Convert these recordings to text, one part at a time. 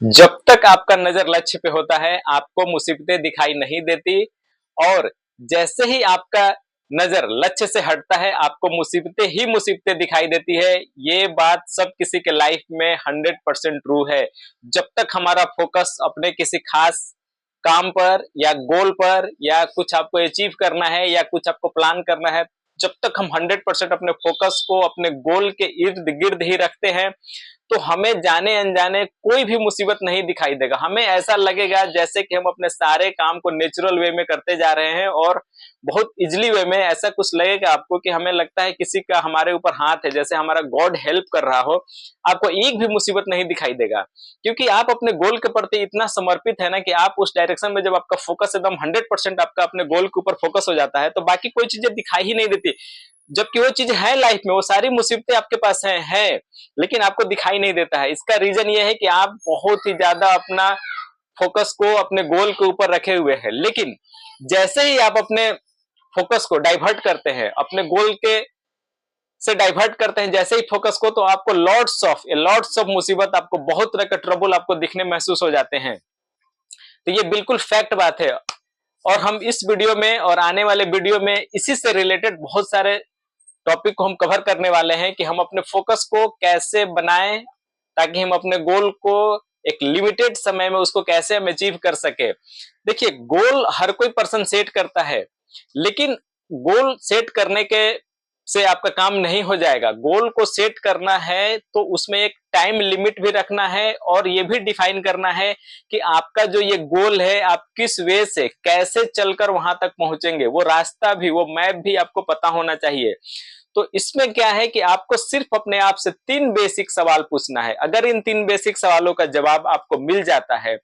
जब तक आपका नजर लक्ष्य पे होता है आपको मुसीबतें दिखाई नहीं देती और जैसे ही आपका नजर लक्ष्य से हटता है आपको मुसीबतें ही मुसीबतें दिखाई देती है। ये बात सब किसी के लाइफ में 100% ट्रू है। जब तक हमारा फोकस अपने किसी खास काम पर या गोल पर या कुछ आपको अचीव करना है या कुछ आपको प्लान करना है, जब तक हम 100% अपने फोकस को अपने गोल के इर्द गिर्द ही रखते हैं तो हमें जाने अनजाने कोई भी मुसीबत नहीं दिखाई देगा। हमें ऐसा लगेगा जैसे कि हम अपने सारे काम को नेचुरल वे में करते जा रहे हैं और बहुत इजिली वे में। ऐसा कुछ लगेगा आपको कि हमें लगता है किसी का हमारे ऊपर हाथ है, जैसे हमारा गॉड हेल्प कर रहा हो। आपको एक भी मुसीबत नहीं दिखाई देगा क्योंकि आप अपने गोल के प्रति इतना समर्पित है ना कि आप उस डायरेक्शन में जब आपका फोकस एकदम 100% आपका अपने गोल के ऊपर फोकस हो जाता है तो बाकी कोई चीजें दिखाई ही नहीं देती। जबकि वो चीज है लाइफ में, वो सारी मुसीबतें आपके पास हैं, लेकिन आपको दिखाई नहीं देता है। इसका रीजन ये है कि आप बहुत ही ज्यादा अपना फोकस को अपने गोल के ऊपर रखे हुए हैं। लेकिन जैसे ही आप अपने फोकस को डाइवर्ट करते हैं, अपने गोल के से डाइवर्ट करते हैं जैसे ही फोकस को, तो आपको लॉट्स ऑफ मुसीबत, आपको बहुत तरह का ट्रबल आपको दिखने महसूस हो जाते हैं। तो ये बिल्कुल फैक्ट बात है। और हम इस वीडियो में और आने वाले वीडियो में इसी से रिलेटेड बहुत सारे टॉपिक को हम कवर करने वाले हैं कि हम अपने फोकस को कैसे बनाएं ताकि हम अपने गोल को एक लिमिटेड समय में उसको कैसे हम अचीव कर सके। देखिए, गोल हर कोई पर्सन सेट करता है, लेकिन गोल सेट करने के से आपका काम नहीं हो जाएगा। गोल को सेट करना है तो उसमें एक टाइम लिमिट भी रखना है और ये भी डिफाइन करना है कि आपका जो ये गोल है आप किस वे से कैसे चलकर वहां तक पहुंचेंगे। वो रास्ता भी, वो मैप भी आपको पता होना चाहिए। तो इसमें क्या है कि आपको सिर्फ अपने आप से 3 बेसिक सवाल पूछना है। अगर इन 3 बेसिक सवालों का जवाब आपको मिल जाता है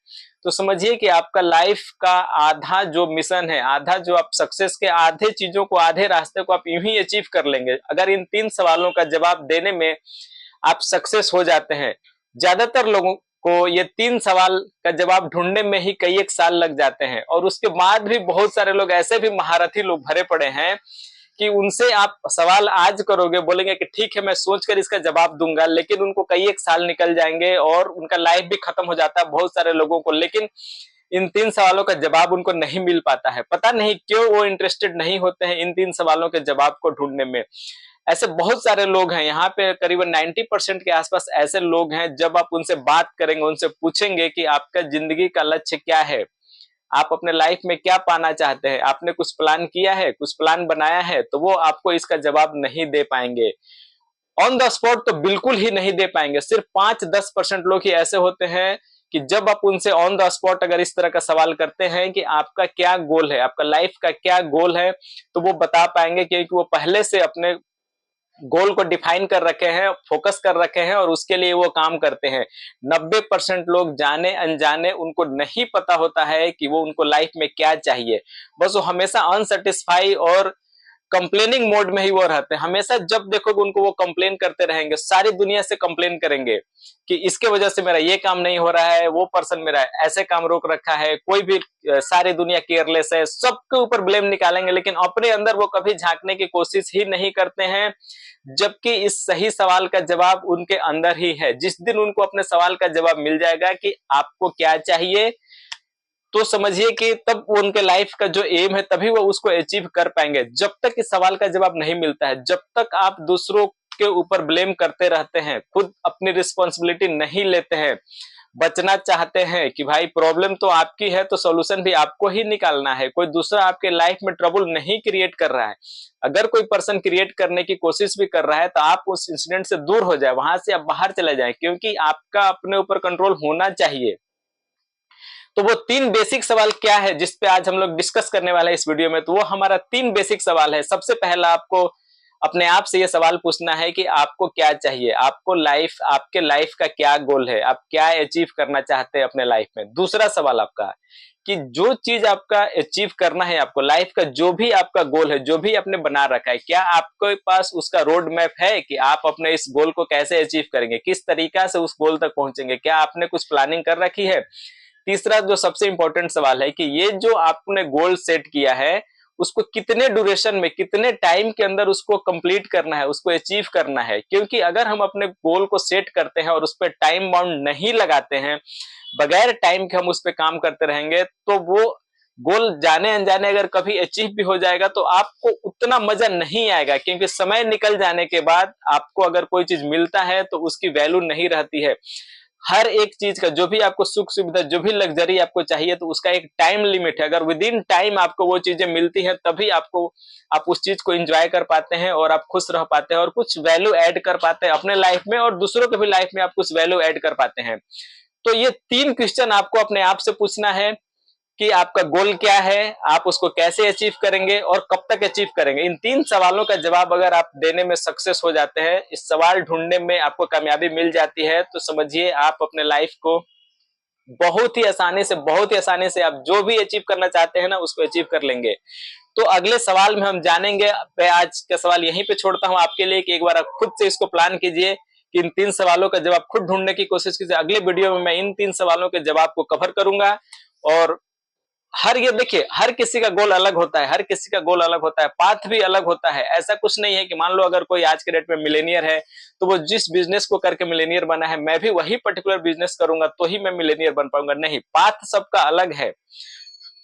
तो समझिए कि आपका लाइफ का आधा जो मिशन है, आधा जो आप सक्सेस के आधे चीजों को, आधे रास्ते को आप यूं ही अचीव कर लेंगे अगर इन 3 सवालों का जवाब देने में आप सक्सेस हो जाते हैं। ज्यादातर लोगों को ये 3 सवाल का जवाब ढूंढने में ही कई एक साल लग जाते हैं और उसके बाद भी बहुत सारे लोग ऐसे भी महारथी लोग भरे पड़े हैं कि उनसे आप सवाल आज करोगे, बोलेंगे कि ठीक है मैं सोचकर इसका जवाब दूंगा, लेकिन उनको कई एक साल निकल जाएंगे और उनका लाइफ भी खत्म हो जाता है बहुत सारे लोगों को। लेकिन इन 3 सवालों का जवाब उनको नहीं मिल पाता है। पता नहीं क्यों वो इंटरेस्टेड नहीं होते हैं इन 3 सवालों के जवाब को ढूंढने में। ऐसे बहुत सारे लोग हैं यहाँ पे, करीबन 90% के आसपास ऐसे लोग हैं। जब आप उनसे बात करेंगे, उनसे पूछेंगे कि आपका जिंदगी का लक्ष्य क्या है, आप अपने लाइफ में क्या पाना चाहते हैं, आपने कुछ प्लान किया है, कुछ प्लान बनाया है, तो वो आपको इसका जवाब नहीं दे पाएंगे। ऑन द स्पॉट तो बिल्कुल ही नहीं दे पाएंगे। सिर्फ 5-10% लोग ही ऐसे होते हैं कि जब आप उनसे ऑन द स्पॉट अगर इस तरह का सवाल करते हैं कि आपका क्या गोल है, आपका लाइफ का क्या गोल है, तो वो बता पाएंगे क्योंकि वो पहले से अपने गोल को डिफाइन कर रखे हैं, फोकस कर रखे हैं और उसके लिए वो काम करते हैं। 90% लोग जाने अनजाने उनको नहीं पता होता है कि वो उनको लाइफ में क्या चाहिए। बस वो हमेशा अनसेटिस्फाई और कंप्लेनिंग मोड में ही वो रहते हैं। हमेशा जब देखोगे उनको वो कंप्लेन करते रहेंगे, सारी दुनिया से कंप्लेन करेंगे कि इसके वजह से मेरा ये काम नहीं हो रहा है, वो पर्सन मेरा ऐसे काम रोक रखा है, कोई भी सारी दुनिया केयरलेस है, सबके ऊपर ब्लेम निकालेंगे, लेकिन अपने अंदर वो कभी झांकने की कोशिश ही नहीं करते हैं। जबकि इस सही सवाल का जवाब उनके अंदर ही है। जिस दिन उनको अपने सवाल का जवाब मिल जाएगा कि आपको क्या चाहिए, तो समझिए कि तब उनके लाइफ का जो एम है तभी वो उसको अचीव कर पाएंगे। जब तक इस सवाल का जवाब नहीं मिलता है, जब तक आप दूसरों के ऊपर ब्लेम करते रहते हैं, खुद अपनी रिस्पॉन्सिबिलिटी नहीं लेते हैं, बचना चाहते हैं कि भाई प्रॉब्लम तो आपकी है तो सॉल्यूशन भी आपको ही निकालना है, कोई दूसरा आपके लाइफ में ट्रबल नहीं क्रिएट कर रहा है। अगर कोई पर्सन क्रिएट करने की कोशिश भी कर रहा है तो आप उस इंसिडेंट से दूर हो जाए, वहां से आप बाहर चले जाए, क्योंकि आपका अपने ऊपर कंट्रोल होना चाहिए। तो वो 3 बेसिक सवाल क्या है जिस पे आज हम लोग डिस्कस करने वाले हैं इस वीडियो में, तो वो हमारा 3 बेसिक सवाल है। सबसे पहला आपको अपने आप से ये सवाल पूछना है कि आपको क्या चाहिए, आपको लाइफ, आपके लाइफ का क्या गोल है, आप क्या अचीव करना चाहते हैं अपने लाइफ में। दूसरा सवाल आपका कि जो चीज आपका अचीव करना है, आपको लाइफ का जो भी आपका गोल है, जो भी आपने बना रखा है, क्या आपके पास उसका रोड मैप है कि आप अपने इस गोल को कैसे अचीव करेंगे, किस तरीका से उस गोल तक पहुंचेंगे, क्या आपने कुछ प्लानिंग कर रखी है। तीसरा जो सबसे इंपॉर्टेंट सवाल है कि ये जो आपने गोल सेट किया है उसको कितने ड्यूरेशन में, कितने टाइम के अंदर उसको कंप्लीट करना है, उसको अचीव करना है। क्योंकि अगर हम अपने गोल को सेट करते हैं और उस पर टाइम बाउंड नहीं लगाते हैं, बगैर टाइम के हम उस पर काम करते रहेंगे तो वो गोल जाने अनजाने अगर कभी अचीव भी हो जाएगा तो आपको उतना मजा नहीं आएगा, क्योंकि समय निकल जाने के बाद आपको अगर कोई चीज मिलता है तो उसकी वैल्यू नहीं रहती है। हर एक चीज का जो भी आपको सुख सुविधा, जो भी लग्जरी आपको चाहिए, तो उसका एक टाइम लिमिट है। अगर विद इन टाइम आपको वो चीजें मिलती हैं तभी आप उस चीज को एंजॉय कर पाते हैं और आप खुश रह पाते हैं और कुछ वैल्यू ऐड कर पाते हैं अपने लाइफ में, और दूसरों के भी लाइफ में आप कुछ वैल्यू ऐड कर पाते हैं। तो ये 3 क्वेश्चन आपको अपने आप से पूछना है कि आपका गोल क्या है, आप उसको कैसे अचीव करेंगे और कब तक अचीव करेंगे। इन 3 सवालों का जवाब अगर आप देने में सक्सेस हो जाते हैं, इस सवाल ढूंढने में आपको कामयाबी मिल जाती है, तो समझिए आप अपने लाइफ को बहुत ही आसानी से आप जो भी अचीव करना चाहते हैं ना, उसको अचीव कर लेंगे। तो अगले सवाल में हम जानेंगे। मैं आज का सवाल यहीं पे छोड़ता हूं आपके लिए कि एक बार आप खुद से इसको प्लान कीजिए कि इन 3 सवालों का जवाब खुद ढूंढने की कोशिश कीजिए। अगले वीडियो में मैं इन 3 सवालों के जवाब को कवर करूंगा। और ये देखिए, हर किसी का गोल अलग होता है, हर किसी का गोल अलग होता है, पाथ भी अलग होता है। ऐसा कुछ नहीं है कि मान लो अगर कोई आज के डेट में मिलेनियर है तो वो जिस बिजनेस को करके मिलेनियर बना है, मैं भी वही पर्टिकुलर बिजनेस करूंगा तो ही मैं मिलेनियर बन पाऊंगा। नहीं, पाथ सबका अलग है।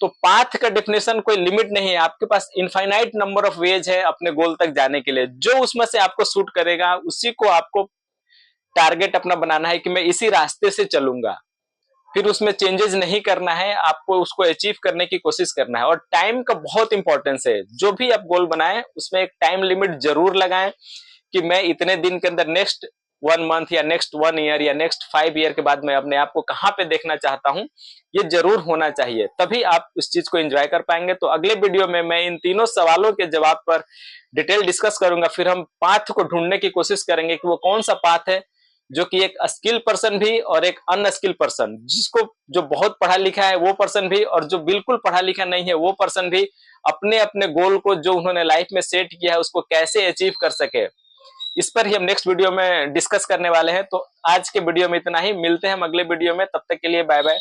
तो पाथ का डेफिनेशन कोई लिमिट नहीं है, आपके पास इनफाइनाइट नंबर ऑफ वेज है अपने गोल तक जाने के लिए। जो उसमें से आपको सूट करेगा उसी को आपको टारगेट अपना बनाना है कि मैं इसी रास्ते से चलूंगा, फिर उसमें चेंजेस नहीं करना है, आपको उसको अचीव करने की कोशिश करना है। और टाइम का बहुत इंपॉर्टेंस है। जो भी आप गोल बनाएं उसमें एक टाइम लिमिट जरूर लगाएं कि मैं इतने दिन के अंदर, नेक्स्ट 1 मंथ या नेक्स्ट 1 ईयर या नेक्स्ट 5 ईयर के बाद मैं अपने आप को कहां पे देखना चाहता हूं, ये जरूर होना चाहिए, तभी आप इस चीज को एंजॉय कर पाएंगे। तो अगले वीडियो में मैं इन तीनों सवालों के जवाब पर डिटेल डिस्कस करूंगा। फिर हम पाथ को ढूंढने की कोशिश करेंगे कि वो कौन सा पाथ है जो कि एक स्किल पर्सन भी और एक अनस्किल पर्सन, जिसको जो बहुत पढ़ा लिखा है वो पर्सन भी और जो बिल्कुल पढ़ा लिखा नहीं है वो पर्सन भी, अपने अपने गोल को जो उन्होंने लाइफ में सेट किया है उसको कैसे अचीव कर सके, इस पर ही हम नेक्स्ट वीडियो में डिस्कस करने वाले हैं। तो आज के वीडियो में इतना ही, मिलते हैं हम अगले वीडियो में, तब तक के लिए बाय बाय।